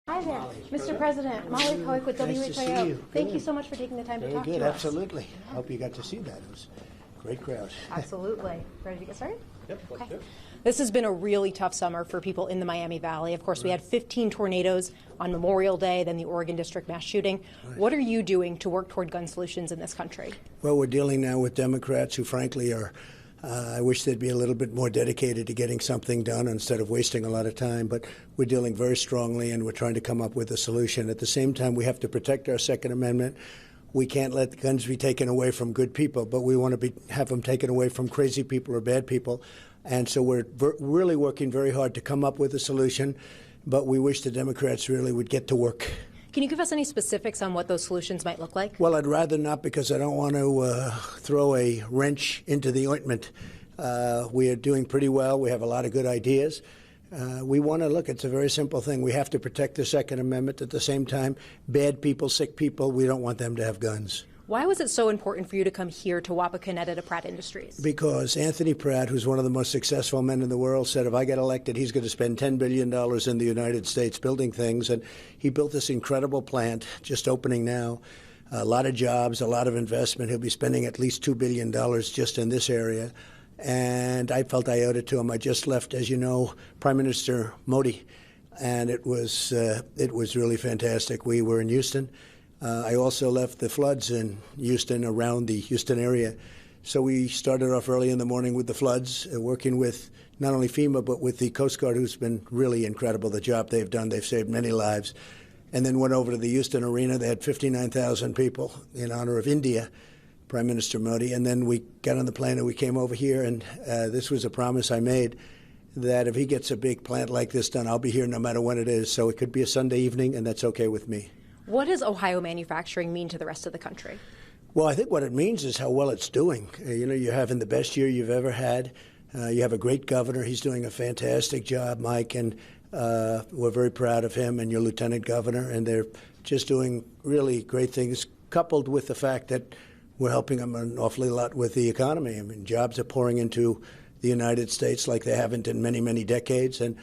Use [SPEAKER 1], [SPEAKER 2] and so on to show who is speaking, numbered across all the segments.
[SPEAKER 1] Hi there, Mr. President. Molly Koweek with
[SPEAKER 2] Nice to see
[SPEAKER 1] WHIO.
[SPEAKER 2] you.
[SPEAKER 1] Thank you so much for taking the time to talk to us.
[SPEAKER 2] Very good, absolutely. Hope you got to see that. It was a great crowd.
[SPEAKER 1] Absolutely. Ready to get started?
[SPEAKER 2] Yep.
[SPEAKER 1] Okay.
[SPEAKER 3] This has been a really tough summer for people in the Miami Valley. Of course, we had 15 tornadoes on Memorial Day, then the Oregon District mass shooting.
[SPEAKER 2] Right.
[SPEAKER 3] What are you doing to work toward gun solutions in this country?
[SPEAKER 2] Well, we're dealing now with Democrats who, frankly, are I wish they'd be a little bit more dedicated to getting something done instead of wasting a lot of time. But we're dealing very strongly, and we're trying to come up with a solution. At the same time, we have to protect our Second Amendment. We can't let the guns be taken away from good people, but we want to have them taken away from crazy people or bad people. And so we're really working very hard to come up with a solution, but we wish the Democrats really would get to work.
[SPEAKER 3] Can you give us any specifics on what those solutions might look like?
[SPEAKER 2] Well, I'd rather not, because I don't want to throw a wrench into the ointment. We are doing pretty well. We have a lot of good ideas. We want to look, it's a very simple thing. We have to protect the Second Amendment. At the same time, bad people, sick people, we don't want them to have guns.
[SPEAKER 3] Why was it so important for you to come here to Wapakoneta to Pratt Industries?
[SPEAKER 2] Because Anthony Pratt, who's one of the most successful men in the world, said if I get elected, he's going to spend $10 billion in the United States building things. And he built this incredible plant, just opening now. A lot of jobs, a lot of investment. He'll be spending at least $2 billion just in this area. And I felt I owed it to him. I just left, as you know, Prime Minister Modi, and it was really fantastic. We were in Houston. I also left the floods in Houston, around the Houston area. So we started off early in the morning with the floods, working with not only FEMA, but with the Coast Guard, who's been really incredible, the job they've done. They've saved many lives. And then went over to the Houston arena. They had 59,000 people in honor of India, Prime Minister Modi. And then we got on the plane and we came over here, and this was a promise I made, that if he gets a big plant like this done, I'll be here no matter when it is. So it could be a Sunday evening, and that's okay with me.
[SPEAKER 3] What does Ohio manufacturing mean to the rest of the country?
[SPEAKER 2] Well, I think what it means is how well it's doing. You're having the best year you've ever had. You have a great governor. He's doing a fantastic job, Mike, and we're very proud of him and your lieutenant governor, and they're just doing really great things, coupled with the fact that we're helping them an awfully lot with the economy. I mean, jobs are pouring into the United States like they haven't in many, many decades, and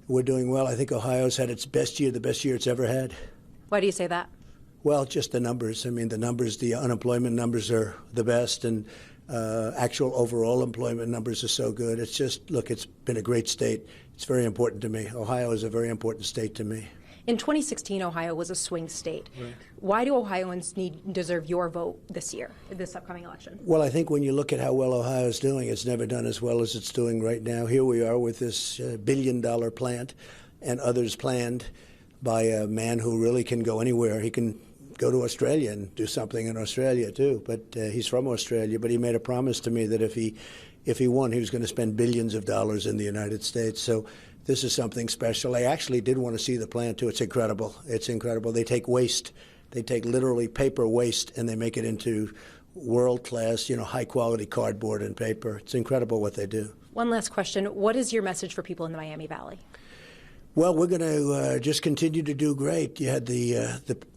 [SPEAKER 2] we're doing well. I think Ohio's had its best year, the best year it's ever had.
[SPEAKER 3] Why do you say that?
[SPEAKER 2] Well, just the numbers. I mean, the numbers, the unemployment numbers are the best, and actual overall employment numbers are so good. It's just, look, it's been a great state. It's very important to me. Ohio is a very important state to me.
[SPEAKER 3] In 2016, Ohio was a swing state. Right. Why do Ohioans deserve your vote this year, this upcoming election?
[SPEAKER 2] Well, I think when you look at how well Ohio is doing, it's never done as well as it's doing right now. Here we are with this billion-dollar plant and others planned by a man who really can go anywhere. He can go to Australia and do something in Australia, too. But he's from Australia, but he made a promise to me that if he won, he was going to spend billions of dollars in the United States. So this is something special. I actually did want to see the plant, too. It's incredible. It's incredible. They take waste. They take literally paper waste, and they make it into world-class, high-quality cardboard and paper. It's incredible what they do.
[SPEAKER 3] One last question. What is your message for people in the Miami Valley?
[SPEAKER 2] Well, we're going to just continue to do great. You had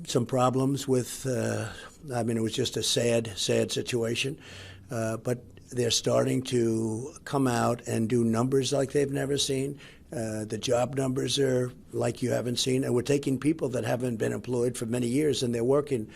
[SPEAKER 2] some problems with, it was just a sad situation. But they're starting to come out and do numbers like they've never seen. The job numbers are like you haven't seen. And we're taking people that haven't been employed for many years, and they're working.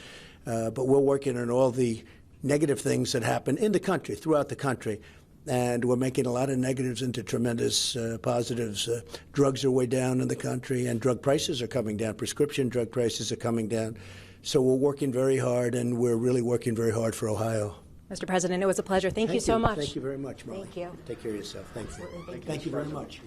[SPEAKER 2] But we're working on all the negative things that happen in the country, throughout the country. And we're making a lot of negatives into tremendous positives. Drugs are way down in the country, and drug prices are coming down. Prescription drug prices are coming down. So we're working very hard, and we're really working very hard for Ohio.
[SPEAKER 3] Mr. President, it was a pleasure. Thank you so much.
[SPEAKER 2] Thank you very much, Molly.
[SPEAKER 3] Thank you.
[SPEAKER 2] Take care of yourself. Thank you. Thank you very much.